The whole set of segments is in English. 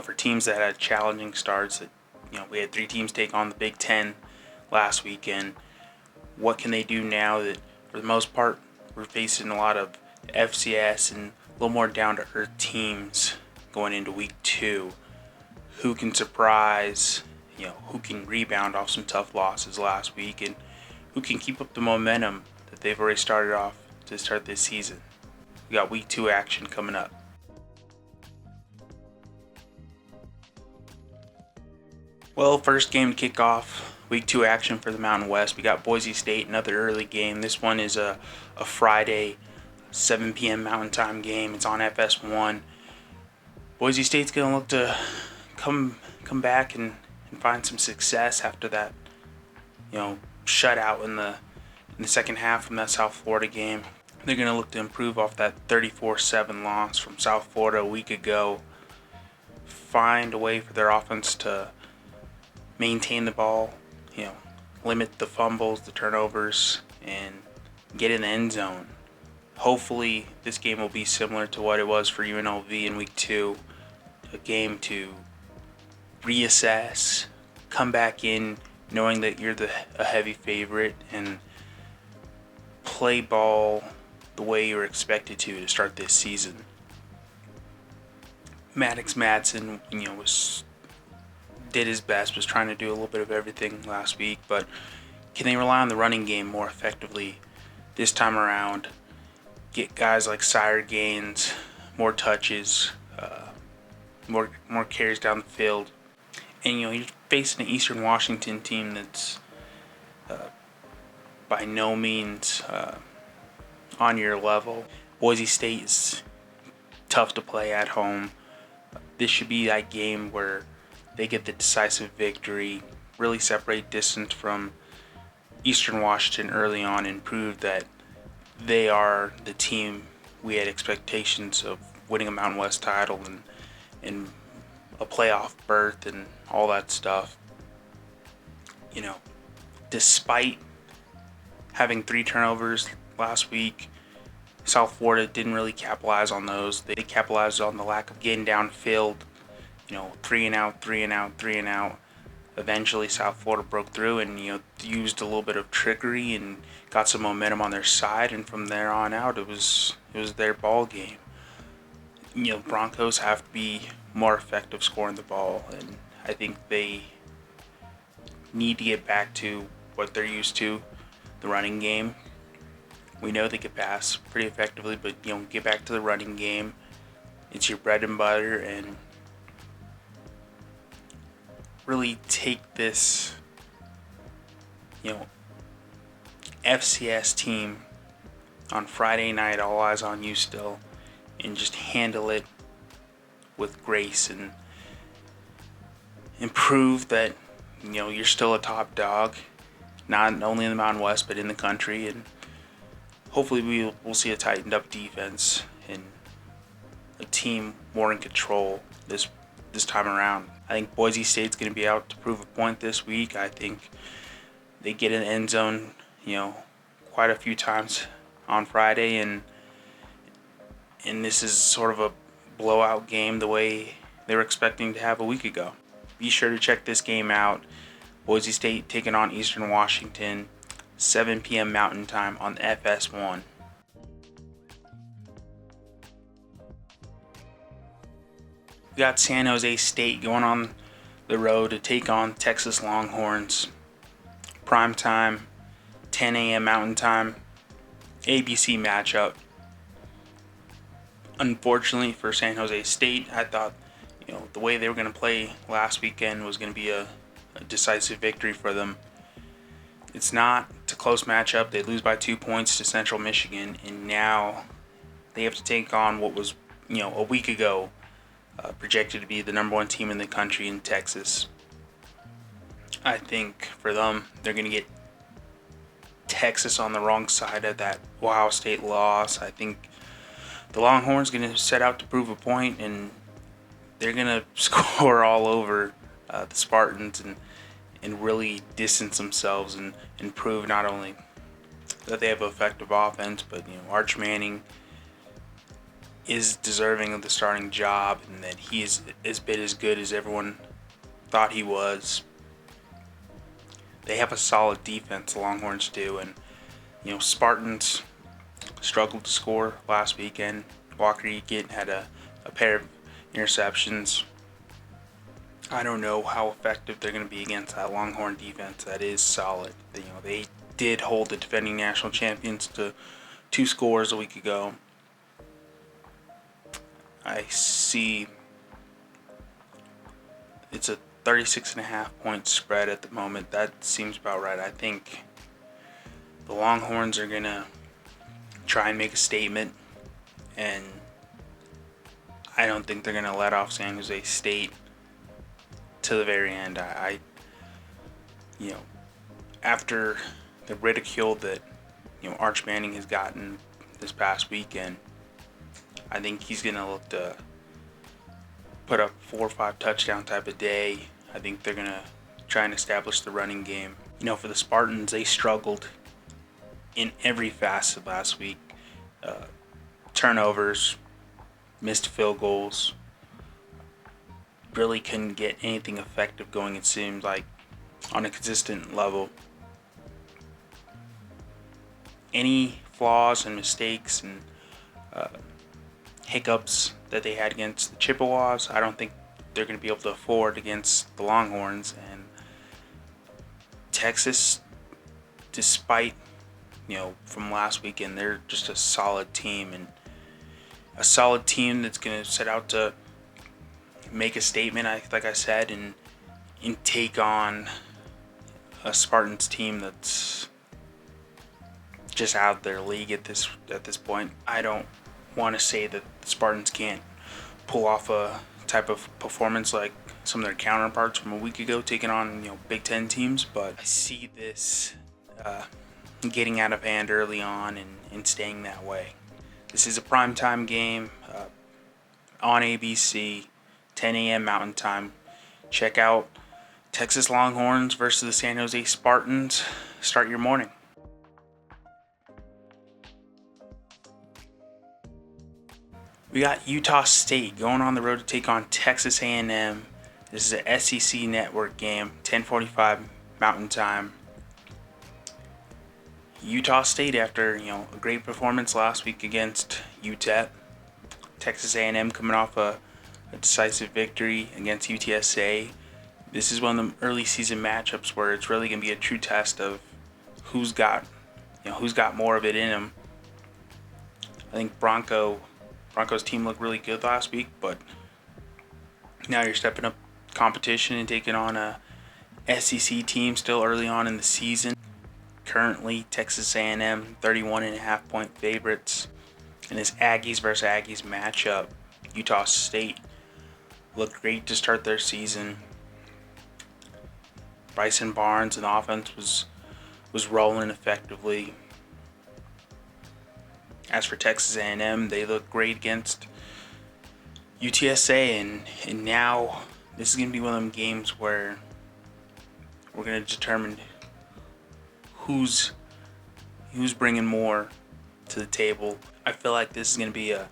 for teams that had challenging starts, that we had 3 teams take on the Big Ten last weekend. What can they do now that, for the most part, we're facing a lot of FCS and a little more down-to-earth teams going into week 2? Who can surprise? Who can rebound off some tough losses last week, and who can keep up the momentum that they've already started off to start this season? We got week 2 action coming up. Well, first game to kick off week 2 action for the Mountain West. We got Boise State, another early game. This one is a Friday, 7 p.m. Mountain Time game. It's on FS1. Boise State's going to look to come back and find some success after that, shutout in the second half from that South Florida game. They're going to look to improve off that 34-7 loss from South Florida a week ago. Find a way for their offense to maintain the ball, limit the fumbles, the turnovers, and get in the end zone. Hopefully, this game will be similar to what it was for UNLV in week 2, a game to reassess, come back in knowing that you're a heavy favorite, and play ball the way you're expected to start this season. Maddox Madsen, did his best, was trying to do a little bit of everything last week, but can they rely on the running game more effectively this time around? Get guys like Sire Gaines more touches, more carries down the field. And you're facing an Eastern Washington team that's by no means on your level. Boise State is tough to play at home. This should be that game where they get the decisive victory, really separate distance from Eastern Washington early on, and prove that they are the team we had expectations of winning a Mountain West title and a playoff berth and all that stuff. Despite having 3 turnovers last week, South Florida didn't really capitalize on those. They capitalized on the lack of getting downfield, 3 and out, 3 and out, 3 and out. Eventually, South Florida broke through and, used a little bit of trickery and got some momentum on their side. And from there on out, it was their ball game. Broncos have to be more effective scoring the ball, and I think they need to get back to what they're used to, the running game. We know they can pass pretty effectively, but get back to the running game. It's your bread and butter, and really take this FCS team on Friday night, all eyes on you still, and just handle it with grace and prove that you're still a top dog, not only in the Mountain West but in the country. And hopefully we'll see a tightened up defense and a team more in control this time around. I think Boise State's going to be out to prove a point this week. I think they get in the end zone quite a few times on Friday, and this is sort of a blowout game the way they were expecting to have a week ago. Be sure to check this game out. Boise State taking on Eastern Washington, 7 p.m. Mountain Time on FS1. We got San Jose State going on the road to take on Texas Longhorns. Prime time, 10 a.m. Mountain Time, ABC matchup. Unfortunately for San Jose State, I thought the way they were going to play last weekend was going to be a decisive victory for them. It's not. It's a close matchup. They lose by 2 points to Central Michigan, and now they have to take on what was a week ago projected to be the number 1 team in the country in Texas. I think for them, they're going to get Texas on the wrong side of that Ohio State loss. I think the Longhorns going to set out to prove a point, and they're going to score all over the Spartans and really distance themselves and prove not only that they have effective offense, but Arch Manning is deserving of the starting job, and that he is as bit as good as everyone thought he was. They have a solid defense, the Longhorns do, and Spartans struggled to score last weekend. Walker Eakin had a pair of interceptions. I don't know how effective they're going to be against that Longhorn defense that is solid. They did hold the defending national champions to 2 scores a week ago. I see it's a 36.5 point spread at the moment. That seems about right. I think the Longhorns are going to try and make a statement, and I don't think they're going to let off San Jose State to the very end. After the ridicule that Arch Manning has gotten this past weekend, I think he's going to look to put up 4 or 5 touchdown type of day. I think they're going to try and establish the running game. For the Spartans, they struggled in every facet last week. Turnovers, missed field goals, really couldn't get anything effective going, it seems like, on a consistent level. Any flaws and mistakes and hiccups that they had against the Chippewas, I don't think they're going to be able to afford against the Longhorns. And Texas, despite from last weekend, they're just a solid team, and a solid team that's going to set out to make a statement, like I said, and take on a Spartans team that's just out of their league at this point. I don't want to say that the Spartans can't pull off a type of performance like some of their counterparts from a week ago, taking on Big Ten teams, but I see this getting out of hand early on and staying that way. This is a primetime game on ABC, 10 a.m. Mountain Time. Check out Texas Longhorns versus the San Jose Spartans. Start your morning. We got Utah State going on the road to take on Texas A&M. This is an SEC network game, 10:45 Mountain Time. Utah State, after a great performance last week against UTEP. Texas A&M coming off a decisive victory against UTSA. This is one of the early season matchups where it's really going to be a true test of who's got more of it in them. I think Broncos team looked really good last week, but now you're stepping up competition and taking on a SEC team still early on in the season. Currently, Texas A&M 31.5 point favorites in this Aggies versus Aggies matchup. Utah State looked great to start their season. Bryson Barnes and the offense was rolling effectively. As for Texas A&M, they look great against UTSA, and now this is going to be one of them games where we're going to determine who's bringing more to the table. I feel like this is going to be an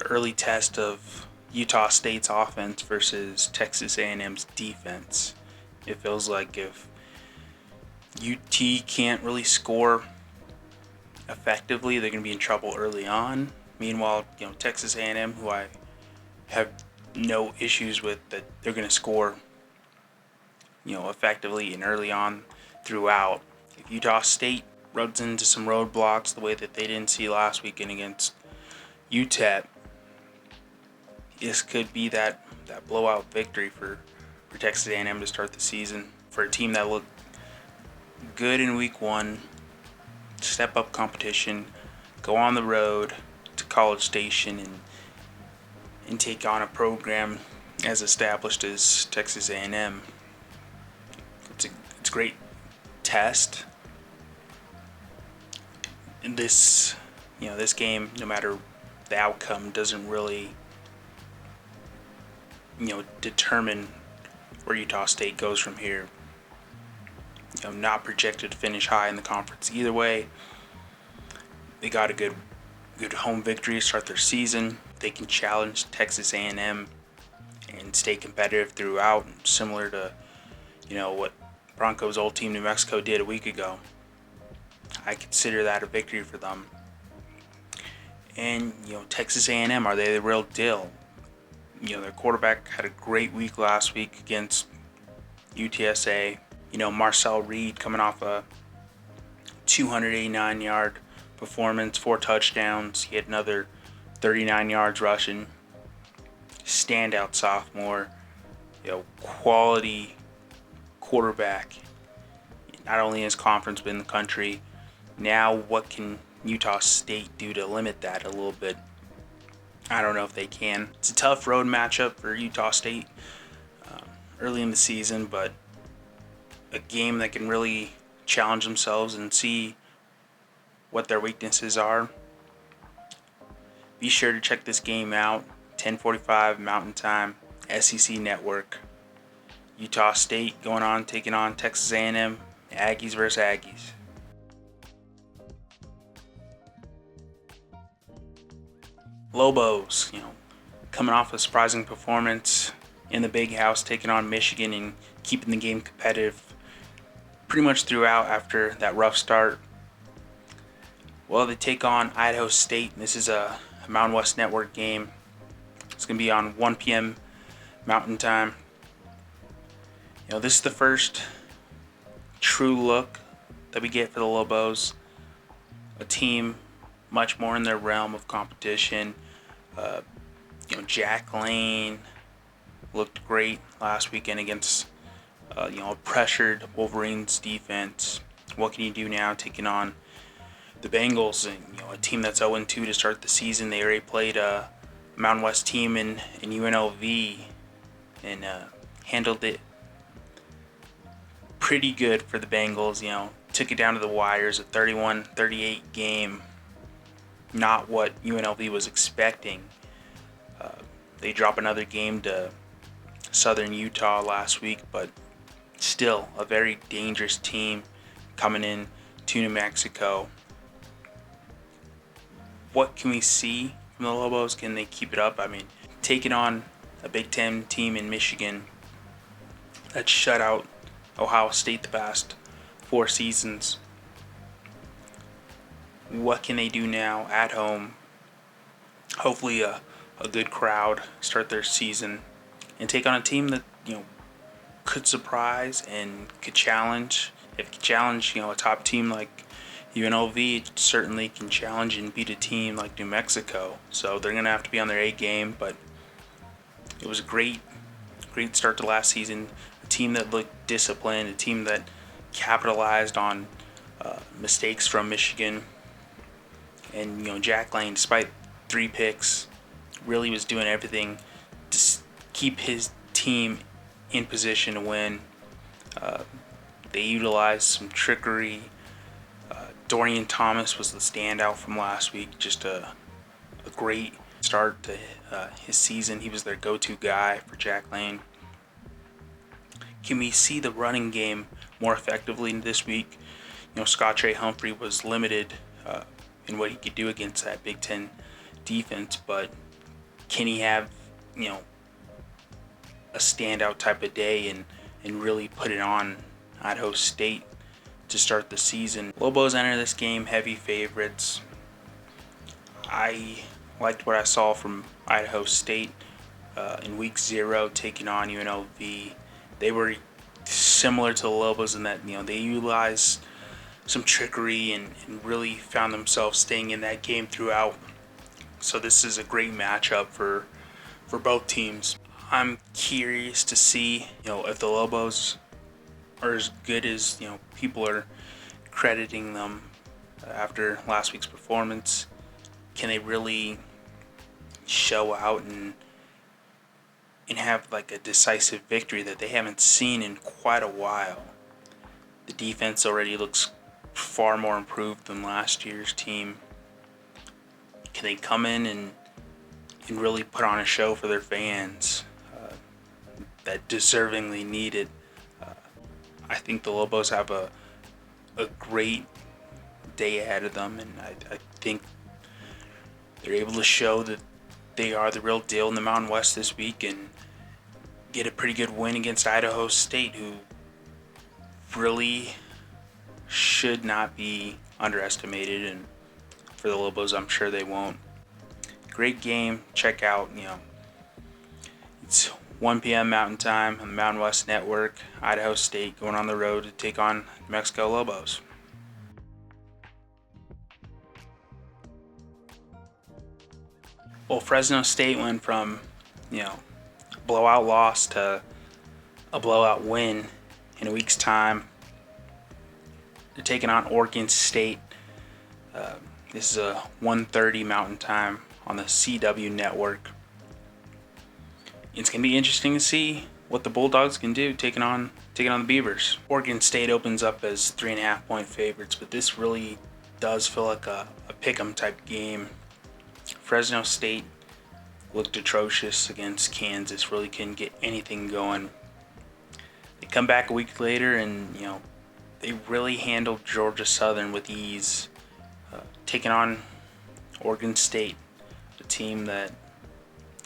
early test of Utah State's offense versus Texas A&M's defense. It feels like if UT can't really score effectively, they're going to be in trouble early on. Meanwhile, Texas A&M, who I have no issues with, that they're going to score, effectively and early on throughout. If Utah State runs into some roadblocks the way that they didn't see last weekend against UTEP, this could be that blowout victory for Texas A&M to start the season. For a team that looked good in week 1, step up competition, go on the road to College Station and take on a program as established as Texas A&M. It's a great test. And this game, no matter the outcome, doesn't really determine where Utah State goes from here. Not projected to finish high in the conference either way. They got a good home victory to start their season. they can challenge Texas A&M and stay competitive throughout, similar to what Broncos' old team New Mexico did a week ago. I consider that a victory for them. And Texas A&M, are they the real deal? Their quarterback had a great week last week against UTSA. Marcel Reed coming off a 289-yard performance, 4 touchdowns. He had another 39 yards rushing. Standout sophomore, quality quarterback, not only in his conference but in the country. Now, what can Utah State do to limit that a little bit? I don't know if they can. It's a tough road matchup for Utah State early in the season, but a game that can really challenge themselves and see what their weaknesses are. Be sure to check this game out, 10:45 Mountain Time, SEC Network. Utah State taking on Texas A&M, Aggies versus Aggies. Lobos, coming off a surprising performance in the Big House, taking on Michigan and keeping the game competitive pretty much throughout after that rough start. Well, they take on Idaho State. This is a Mountain West Network game. It's going to be on 1 p.m. Mountain Time. This is the first true look that we get for the Lobos. A team much more in their realm of competition. Jack Lane looked great last weekend against a pressured Wolverines defense. What can he do now taking on the Bengals, and a team that's 0-2 to start the season? They already played a Mountain West team in UNLV and handled it pretty good for the Bengals. Took it down to the wires, a 31-38 game. Not what UNLV was expecting. They drop another game to Southern Utah last week, but still a very dangerous team coming in to New Mexico. What can we see from the Lobos? Can they keep it up? Taking on a Big Ten team in Michigan that shut out Ohio State the past 4 seasons. What can they do now at home? Hopefully a good crowd start their season and take on a team that could surprise and could challenge. If it could challenge a top team like UNLV, it certainly can challenge and beat a team like New Mexico. So they're going to have to be on their A game, but it was a great start to last season. A team that looked disciplined, a team that capitalized on mistakes from Michigan. And Jack Lane, despite 3 picks, really was doing everything to keep his team in position to win. They utilized some trickery. Dorian Thomas was the standout from last week. Just a great start to his season. He was their go-to guy for Jack Lane. Can we see the running game more effectively this week? Scott Trey Humphrey was limited in what he could do against that Big Ten defense, but can he have a standout type of day and really put it on Idaho State to start the season? Lobos enter this game heavy favorites. I liked what I saw from Idaho State in week 0 taking on UNLV. They were similar to the Lobos in that they utilized some trickery and really found themselves staying in that game throughout. So this is a great matchup for both teams. I'm curious to see if the Lobos are as good as people are crediting them after last week's performance. Can they really show out and have like a decisive victory that they haven't seen in quite a while? The defense already looks far more improved than last year's team. Can they come in and really put on a show for their fans that deservingly need it? I think the Lobos have a great day ahead of them, and I think they're able to show that they are the real deal in the Mountain West this week and get a pretty good win against Idaho State, who really should not be underestimated. And for the Lobos, I'm sure they won't. Great game. Check out, it's 1 p.m. Mountain Time on the Mountain West Network. Idaho State going on the road to take on New Mexico Lobos. Well, Fresno State went from, blowout loss to a blowout win in a week's time. They're taking on Oregon State. This is a 1:30 Mountain Time on the CW network. It's going to be interesting to see what the Bulldogs can do taking on the Beavers. Oregon State opens up as 3.5-point favorites, but this really does feel like a pick'em type game. Fresno State looked atrocious against Kansas, really couldn't get anything going. They come back a week later and, they really handled Georgia Southern with ease, taking on Oregon State, a team that,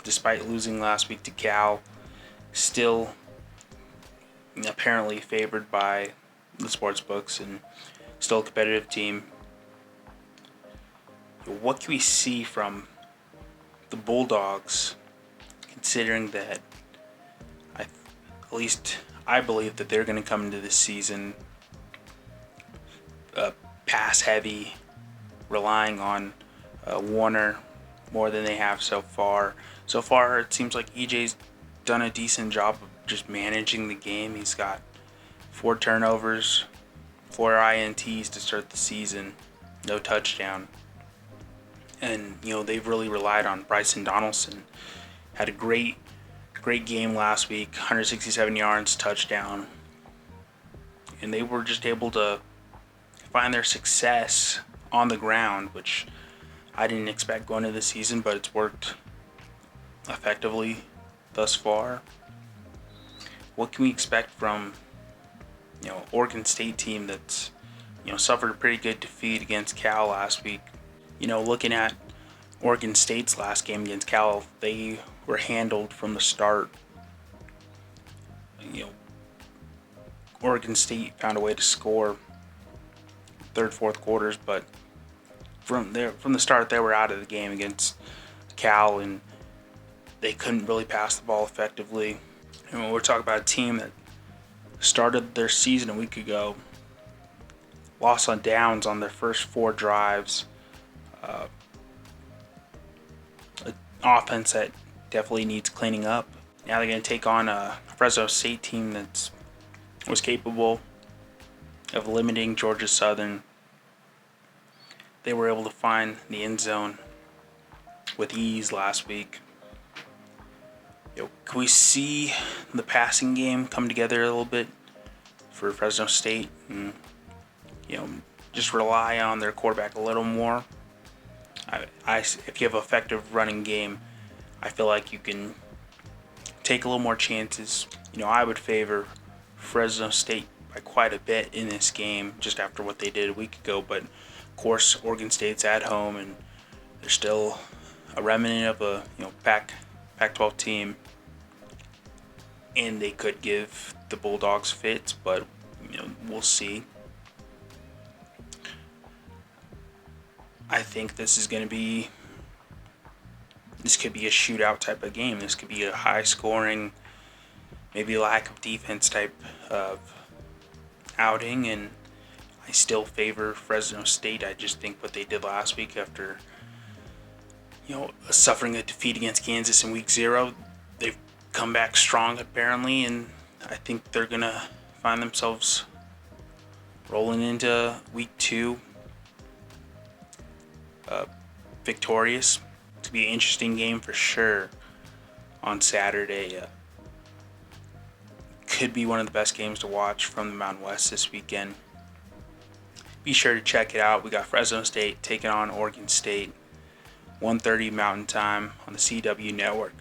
despite losing last week to Cal, still apparently favored by the sports books and still a competitive team. What can we see from the Bulldogs, considering that at least I believe that they're going to come into this season pass heavy, relying on Warner more than they have so far. So far, it seems like EJ's done a decent job of just managing the game. He's got 4 turnovers, 4 INTs to start the season, no touchdown. And, they've really relied on Bryson Donaldson. Had a great game last week, 167 yards, touchdown. And they were just able to find their success on the ground, which I didn't expect going into the season, but it's worked effectively thus far. What can we expect from, Oregon State team that's, suffered a pretty good defeat against Cal last week? Looking at Oregon State's last game against Cal, they were handled from the start. Oregon State found a way to score third, fourth quarters, but from the start they were out of the game against Cal, and they couldn't really pass the ball effectively. And when we're talking about a team that started their season a week ago, lost on downs on their first 4 drives, an offense that definitely needs cleaning up. Now they're going to take on a Fresno State team that was capable of limiting Georgia Southern. They were able to find the end zone with ease last week. Can we see the passing game come together a little bit for Fresno State and, just rely on their quarterback a little more? If you have an effective running game, I feel like you can take a little more chances. I would favor Fresno State by quite a bit in this game just after what they did a week ago, but of course Oregon State's at home and they're still a remnant of a Pac-12 team, and they could give the Bulldogs fits, but we'll see. I think this could be a shootout type of game. This could be a high scoring, maybe lack of defense type of outing, and I still favor Fresno State. I just think what they did last week after suffering a defeat against Kansas in week 0, they've come back strong apparently, and I think they're gonna find themselves rolling into week 2 victorious. To be an interesting game for sure on Saturday. Could be one of the best games to watch from the Mountain West this weekend. Be sure to check it out. We got Fresno State taking on Oregon State, 1:30 Mountain Time on the CW network.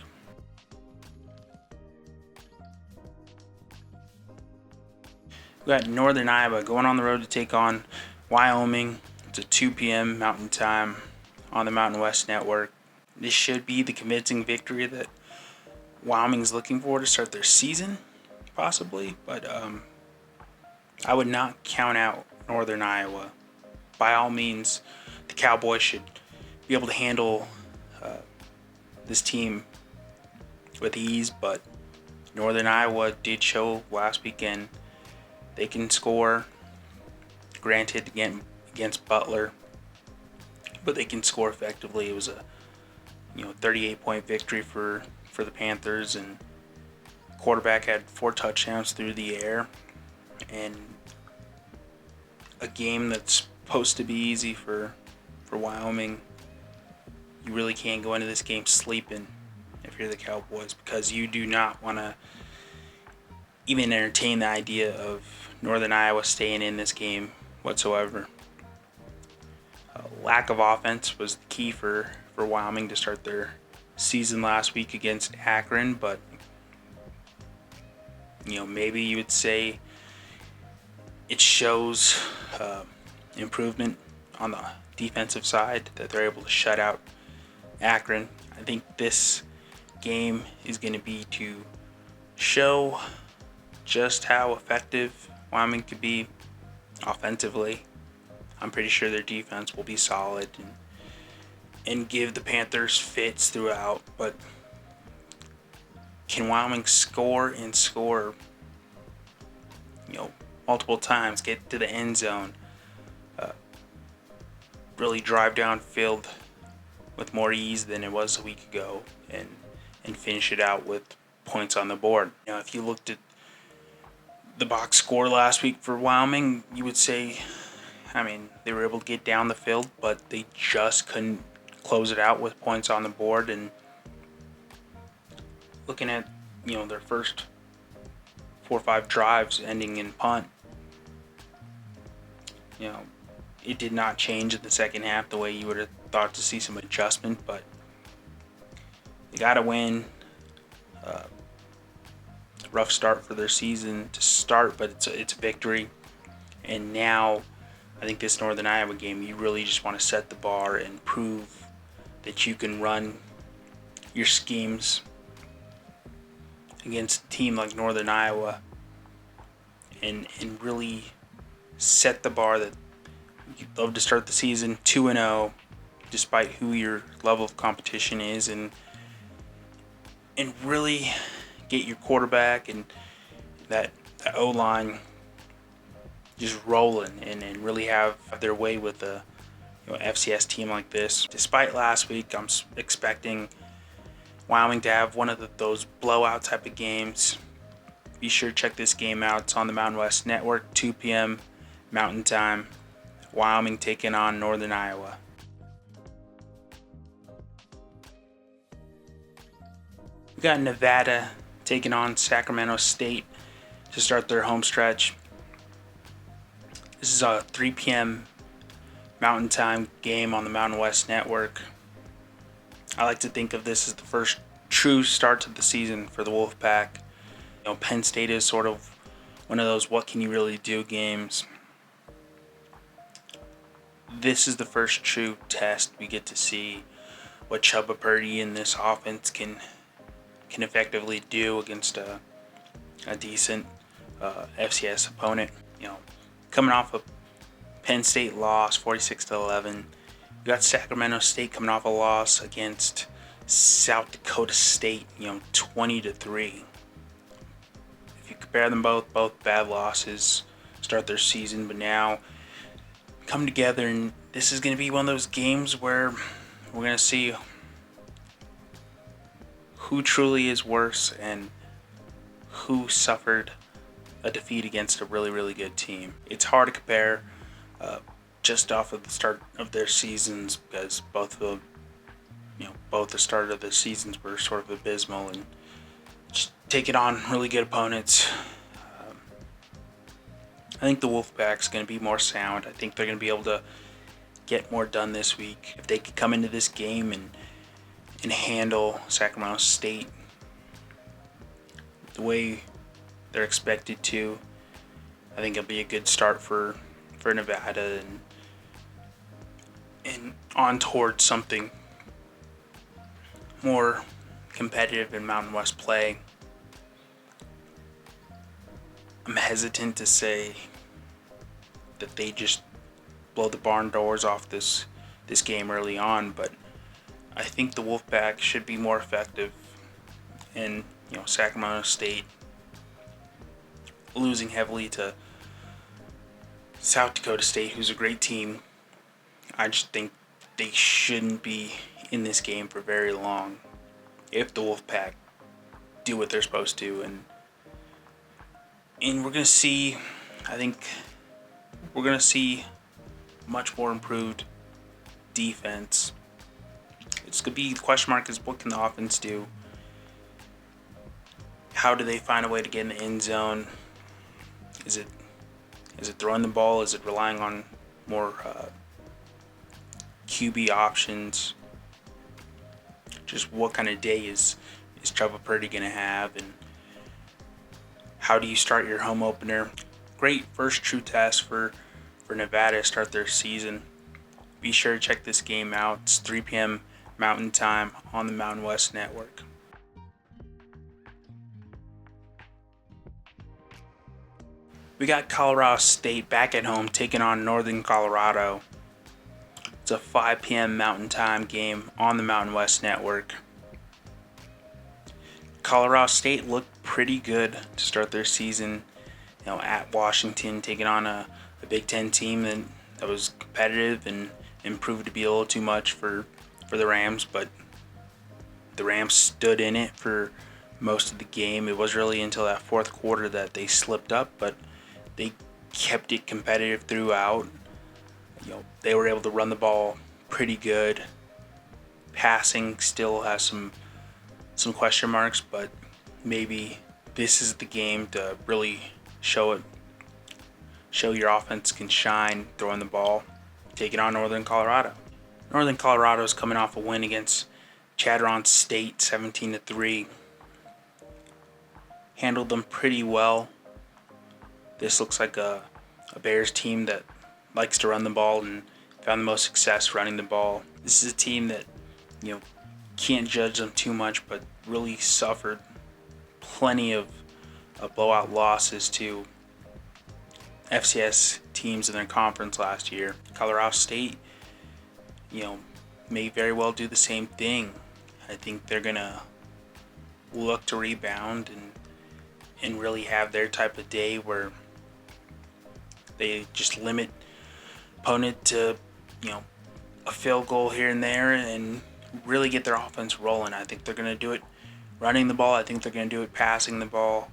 We got Northern Iowa going on the road to take on Wyoming. It's a 2 p.m. Mountain Time on the Mountain West Network. This should be the convincing victory that Wyoming's looking for to start their season, possibly. But I would not count out Northern Iowa. By all means, the Cowboys should be able to handle this team with ease, but Northern Iowa did show last weekend they can score. Granted, again against Butler, but they can score effectively. It was a 38-point victory for the Panthers, and quarterback had 4 touchdowns through the air, and a game that's supposed to be easy for Wyoming. You really can't go into this game sleeping if you're the Cowboys, because you do not want to even entertain the idea of Northern Iowa staying in this game whatsoever. Lack of offense was the key for Wyoming to start their season last week against Akron, but maybe you would say it shows improvement on the defensive side that they're able to shut out Akron. I think this game is going to be to show just how effective Wyoming could be offensively. I'm pretty sure their defense will be solid and give the Panthers fits throughout, but can Wyoming score and score multiple times, get to the end zone, really drive downfield with more ease than it was a week ago, and finish it out with points on the board? If you looked at the box score last week for Wyoming, you would say, they were able to get down the field, but they just couldn't close it out with points on the board. And looking at, their first 4 or 5 drives ending in punt, it did not change in the second half the way you would have thought to see some adjustment, but they got to win. Rough start for their season to start, but it's a victory. And now I think this Northern Iowa game, you really just want to set the bar and prove that you can run your schemes against a team like Northern Iowa and really set the bar that you'd love to start the season 2-0 despite who your level of competition is, and really get your quarterback and that O-line just rolling and really have their way with a FCS team like this. Despite last week, I'm expecting Wyoming to have one of those blowout type of games. Be sure to check this game out. It's on the Mountain West Network, 2 p.m. Mountain Time. Wyoming taking on Northern Iowa. We got Nevada taking on Sacramento State to start their home stretch. This is a 3 p.m. Mountain Time game on the Mountain West Network. I like to think of this as the first true start to the season for the Wolfpack. Penn State is sort of one of those what can you really do games. This is the first true test we get to see what Chubba Purdy and this offense can effectively do against a decent FCS opponent. Coming off a Penn State loss, 46-11. You got Sacramento State coming off a loss against South Dakota State, 20-3. If you compare them both bad losses, start their season, but now come together, and this is going to be one of those games where we're going to see who truly is worse and who suffered a defeat against a really, really good team. It's hard to compare just off of the start of their seasons, because both the start of the seasons were sort of abysmal and just taking on really good opponents. I think the Wolfpack's going to be more sound. I think they're going to be able to get more done this week. If they could come into this game and handle Sacramento State the way they're expected to, I think it'll be a good start for Nevada and on towards something more competitive in Mountain West play. I'm hesitant to say that they just blow the barn doors off this game early on, but I think the Wolfpack should be more effective. And Sacramento State losing heavily to South Dakota State, who's a great team. I just think they shouldn't be in this game for very long if the Wolfpack do what they're supposed to. And we're going to see, I think we're going to see much more improved defense. It's going to be, the question mark is, what can the offense do? How do they find a way to get in the end zone? Is it throwing the ball? Is it relying on more QB options? Just what kind of day is Chuba Purdy going to have? And how do you start your home opener? Great first true test for Nevada to start their season. Be sure to check this game out. It's 3 p.m. Mountain Time on the Mountain West Network. We got Colorado State back at home taking on Northern Colorado. It's a 5 p.m. Mountain Time game on the Mountain West Network. Colorado State looked pretty good to start their season, at Washington, taking on a Big Ten team that was competitive and proved to be a little too much for the Rams, but the Rams stood in it for most of the game. It was really until that fourth quarter that they slipped up, but they kept it competitive throughout. They were able to run the ball pretty good. Passing still has some question marks, but maybe this is the game to really show your offense can shine throwing the ball, taking on Northern Colorado. Northern Colorado is coming off a win against Chatteron State, 17-3. Handled them pretty well. This looks like a Bears team that likes to run the ball and found the most success running the ball. This is a team that, can't judge them too much, but really suffered plenty of blowout losses to FCS teams in their conference last year. Colorado State, may very well do the same thing. I think they're going to look to rebound and really have their type of day where they just limit opponent to, a field goal here and there and really get their offense rolling. I think they're going to do it running the ball. I think they're going to do it passing the ball.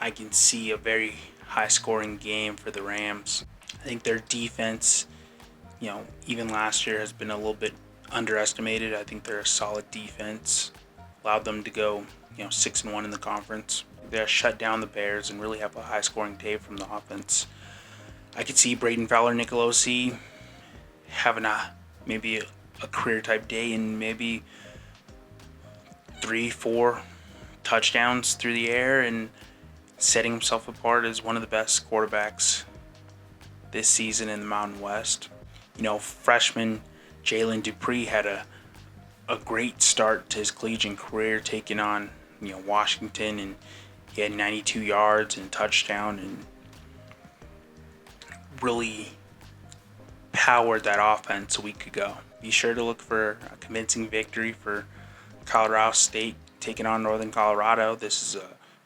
I can see a very high-scoring game for the Rams. I think their defense, even last year has been a little bit underestimated. I think they're a solid defense. Allowed them to go, 6-1 in the conference. They shut down the Bears and really have a high-scoring day from the offense. I could see Braden Fowler-Nicolosi having maybe a career-type day and maybe 3-4 touchdowns through the air and setting himself apart as one of the best quarterbacks this season in the Mountain West. Freshman Jalen Dupree had a great start to his collegiate career, taking on Washington, and he had 92 yards and a touchdown and really powered that offense a week ago. Be sure to look for a convincing victory for Colorado State taking on Northern Colorado. This is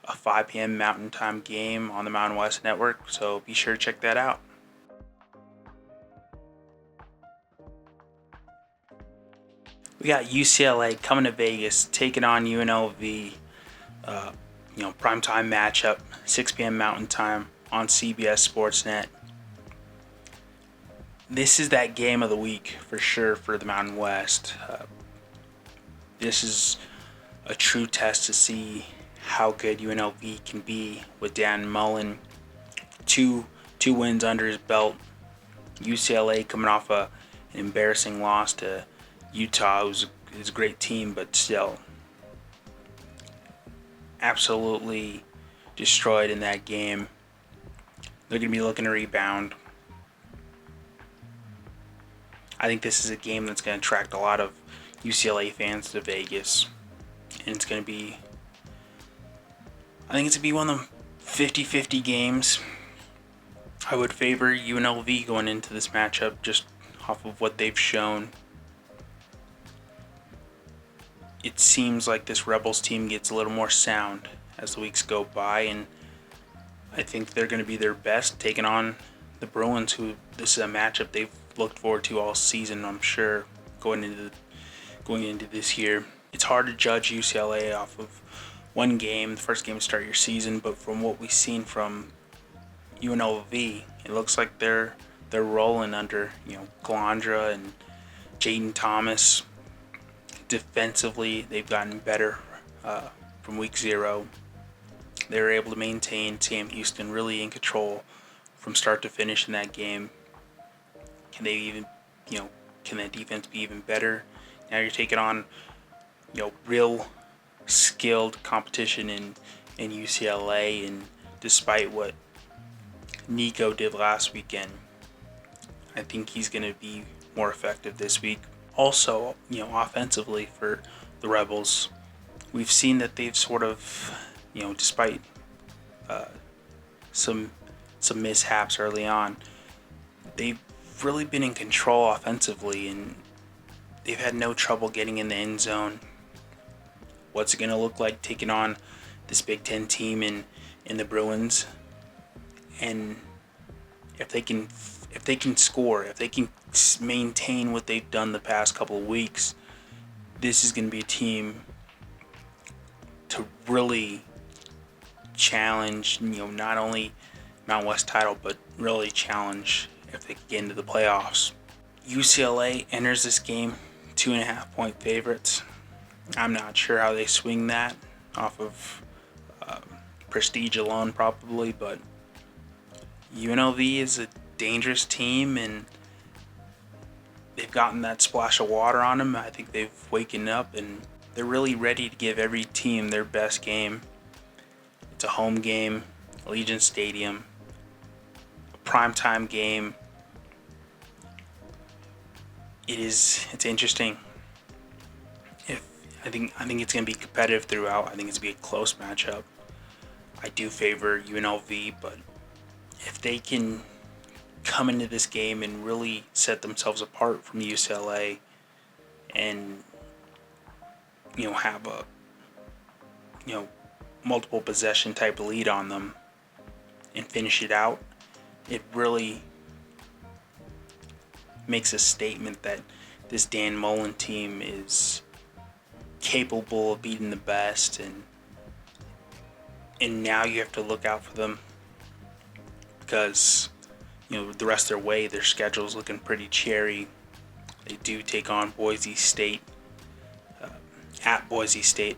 a 5 p.m. Mountain Time game on the Mountain West Network, so be sure to check that out. We got UCLA coming to Vegas, taking on UNLV. Primetime matchup, 6 p.m. Mountain Time on CBS Sportsnet. This is that game of the week for sure for the Mountain West. This is a true test to see how good UNLV can be with Dan Mullen. Two wins under his belt. UCLA coming off an embarrassing loss to Utah, who's a great team, but still absolutely destroyed in that game. They're going to be looking to rebound. I think this is a game that's going to attract a lot of UCLA fans to Vegas, and it's going to be, I think it's going to be one of them 50-50 games. I would favor UNLV going into this matchup just off of what they've shown. It seems like this Rebels team gets a little more sound as the weeks go by, and I think they're going to be their best taking on the Bruins, who this is a matchup they've looked forward to all season, I'm sure, going into this year. It's hard to judge UCLA off of one game, the first game to start your season, but from what we've seen from UNLV, it looks like they're rolling under Glandra and Jaden Thomas. Defensively, they've gotten better from week 0. They were able to maintain Sam Houston really in control from start to finish in that game. Can they even, can that defense be even better? Now you're taking on, real skilled competition in UCLA, and despite what Nico did last weekend, I think he's going to be more effective this week. Also, offensively for the Rebels, we've seen that they've sort of, despite some mishaps early on, they've really been in control offensively, and they've had no trouble getting in the end zone. What's it going to look like taking on this Big Ten team in the Bruins? And if they can score, if they can maintain what they've done the past couple of weeks, this is going to be a team to really challenge, not only Mountain West title, but really challenge if they get into the playoffs. UCLA enters this game 2.5-point favorites. I'm not sure how they swing that off of prestige alone, probably, but UNLV is a dangerous team, and they've gotten that splash of water on them. I think they've waken up, and they're really ready to give every team their best game. It's a home game, Allegiant Stadium, a primetime game. It's interesting. I think it's going to be competitive throughout. I think it's going to be a close matchup. I do favor UNLV, but if they can come into this game and really set themselves apart from UCLA and have a multiple possession type lead on them and finish it out, it really makes a statement that this Dan Mullen team is capable of beating the best, and now you have to look out for them because the rest of their way, their schedule is looking pretty cherry. They do take on Boise State at Boise State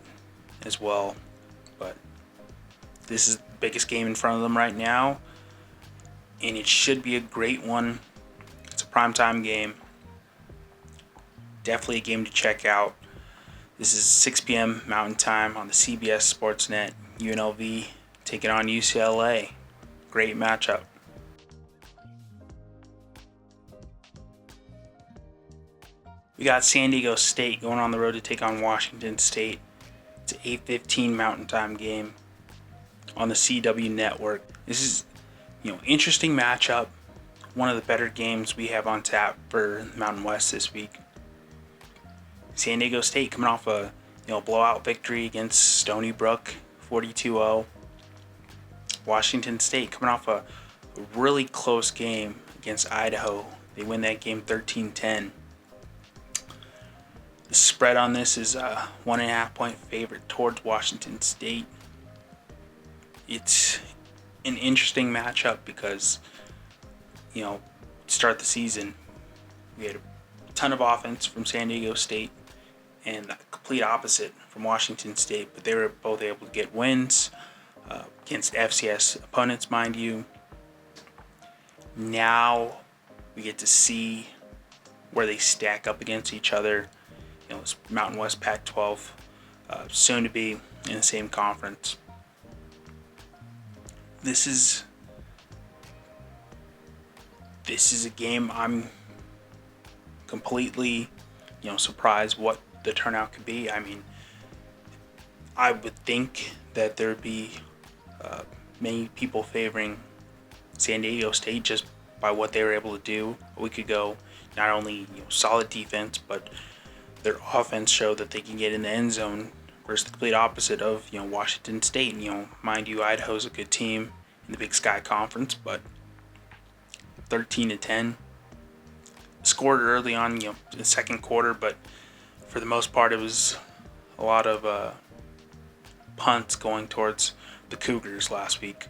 as well, but this is the biggest game in front of them right now, and it should be a great one. It's a primetime game. Definitely a game to check out. This is 6 p.m. Mountain Time on the CBS Sportsnet. UNLV taking on UCLA. Great matchup. We got San Diego State going on the road to take on Washington State. It's an 8:15 Mountain Time game on the CW network. This is, interesting matchup. One of the better games we have on tap for Mountain West this week. San Diego State coming off a blowout victory against Stony Brook, 42-0. Washington State coming off a really close game against Idaho. They win that game 13-10. The spread on this is a 1.5-point favorite towards Washington State. It's an interesting matchup because, start the season, we had a ton of offense from San Diego State and the complete opposite from Washington State, but they were both able to get wins against FCS opponents, mind you. Now we get to see where they stack up against each other. It's Mountain West Pac-12, soon to be in the same conference. This is a game I'm completely, surprised what the turnout could be. I mean, I would think that there'd be many people favoring San Diego State just by what they were able to do a week ago. Not only solid defense, but their offense showed that they can get in the end zone versus the complete opposite of Washington State. Mind you, Idaho's a good team in the Big Sky Conference, but 13-10 scored early on, in the second quarter, but for the most part, it was a lot of punts going towards the Cougars last week.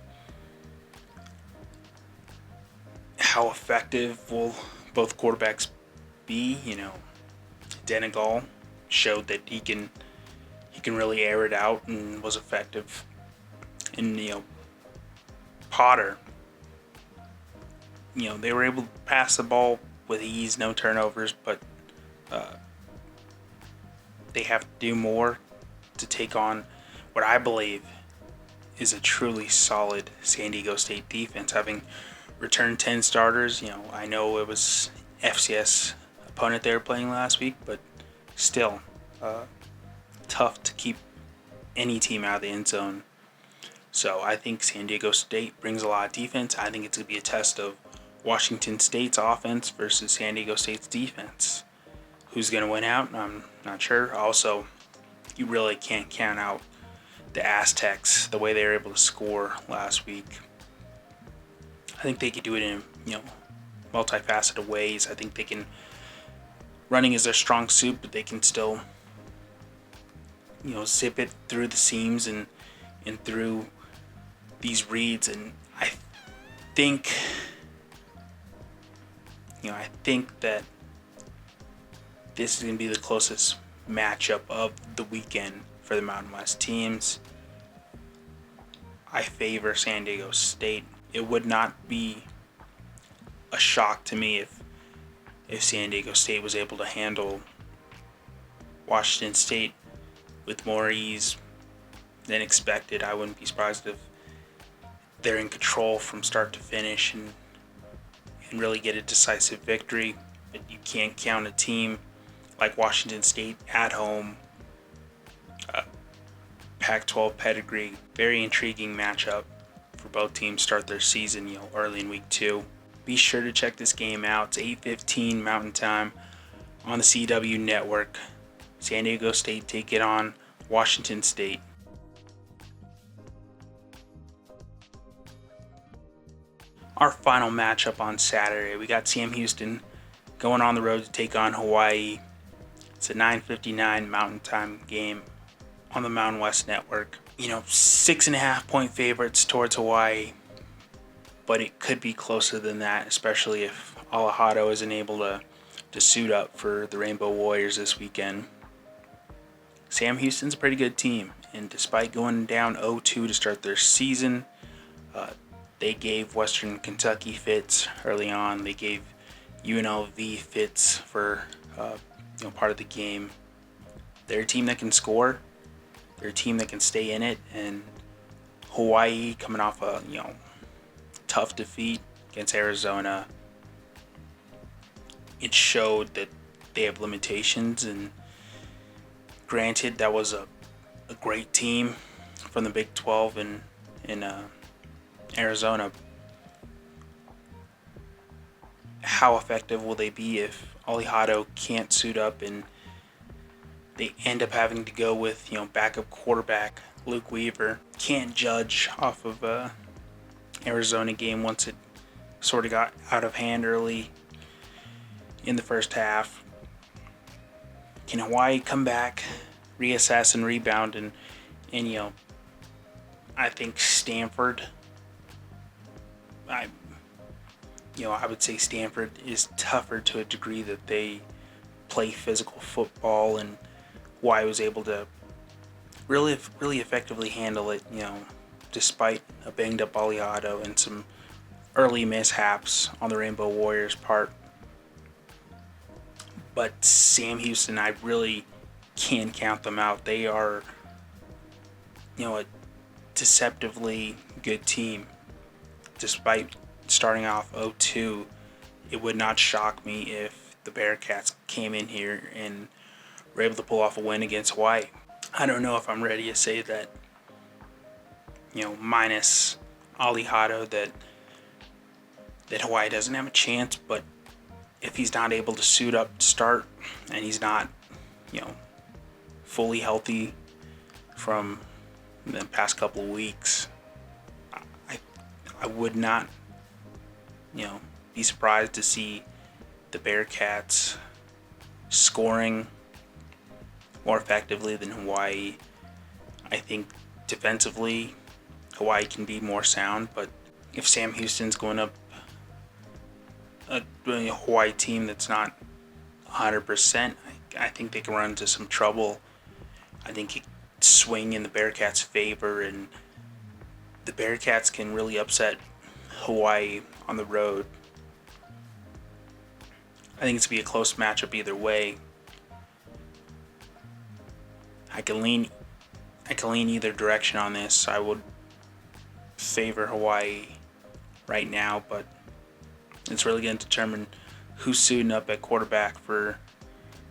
How effective will both quarterbacks be? Denegal showed that he can really air it out and was effective. And Potter, they were able to pass the ball with ease, no turnovers, but they have to do more to take on what I believe is a truly solid San Diego State defense, having returned 10 starters. I know it was FCS opponent they were playing last week, but still tough to keep any team out of the end zone. So I think San Diego State brings a lot of defense. I think it's going to be a test of Washington State's offense versus San Diego State's defense. Who's going to win out? I'm not sure. Also, you really can't count out the Aztecs, the way they were able to score last week. I think they could do it in multifaceted ways. I think they can, running is their strong suit, but they can still zip it through the seams and through these reads. And I think that this is going to be the closest matchup of the weekend for the Mountain West teams. I favor San Diego State. It would not be a shock to me if San Diego State was able to handle Washington State with more ease than expected. I wouldn't be surprised if they're in control from start to finish and really get a decisive victory. But you can't count a team like Washington State at home. Pac-12 pedigree. Very intriguing matchup for both teams start their season, early in week 2. Be sure to check this game out. It's 8:15 Mountain Time on the CW network. San Diego State take it on Washington State. Our final matchup on Saturday, we got Sam Houston going on the road to take on Hawaii. It's a 9:59 Mountain Time game on the Mountain West Network. 6.5 point favorites towards Hawaii, but it could be closer than that, especially if Alejado isn't able to suit up for the Rainbow Warriors this weekend. Sam Houston's a pretty good team, and despite going down 0-2 to start their season, they gave Western Kentucky fits early on. They gave UNLV fits for part of the game. They're a team that can score. They're a team that can stay in it, and Hawaii coming off a tough defeat against Arizona, it showed that they have limitations. And granted, that was a great team from the Big 12 in Arizona. How effective will they be if Alejado can't suit up and they end up having to go with backup quarterback Luke Weaver? Can't judge off of Arizona game once it sort of got out of hand early in the first half. Can Hawaii come back, reassess and rebound? And I think Stanford, I would say Stanford is tougher to a degree that they play physical football, and Hawaii was able to really effectively handle it, despite a banged up Alejado and some early mishaps on the Rainbow Warriors' part. But Sam Houston, I really can't count them out. They are, a deceptively good team. Despite starting off 0-2, it would not shock me if the Bearcats came in here and were able to pull off a win against Hawaii. I don't know if I'm ready to say that, minus Ali Hado, that Hawaii doesn't have a chance, but if he's not able to suit up to start and he's not, fully healthy from the past couple of weeks, I would not, be surprised to see the Bearcats scoring more effectively than Hawaii. I think defensively, Hawaii can be more sound, but if Sam Houston's going up a Hawaii team that's not 100%, I think they can run into some trouble. I think it swing in the Bearcats' favor, and the Bearcats can really upset Hawaii on the road. I think it's going to be a close matchup either way. I can lean either direction on this. I would favor Hawaii right now, but it's really going to determine who's suiting up at quarterback for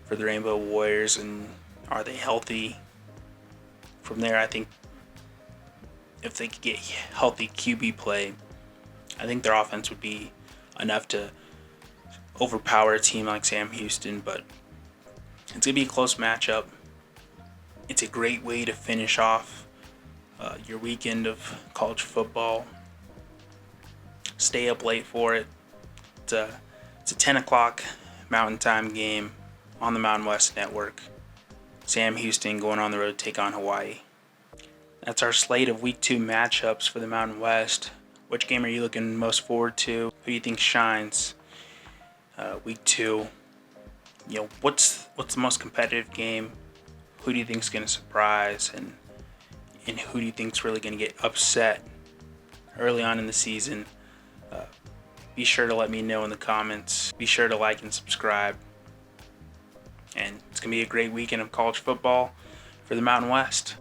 the Rainbow Warriors, and are they healthy. From there, I think if they could get healthy QB play, I think their offense would be enough to overpower a team like Sam Houston, but it's going to be a close matchup. It's a great way to finish off your weekend of college football. Stay up late for it. It's a 10 o'clock Mountain Time game on the Mountain West Network. Sam Houston going on the road to take on Hawaii. That's our slate of Week 2 matchups for the Mountain West. Which game are you looking most forward to? Who do you think shines Week 2? What's the most competitive game? Who do you think is going to surprise? And who do you think is really going to get upset early on in the season? Be sure to let me know in the comments. Be sure to like and subscribe. And it's going to be a great weekend of college football for the Mountain West.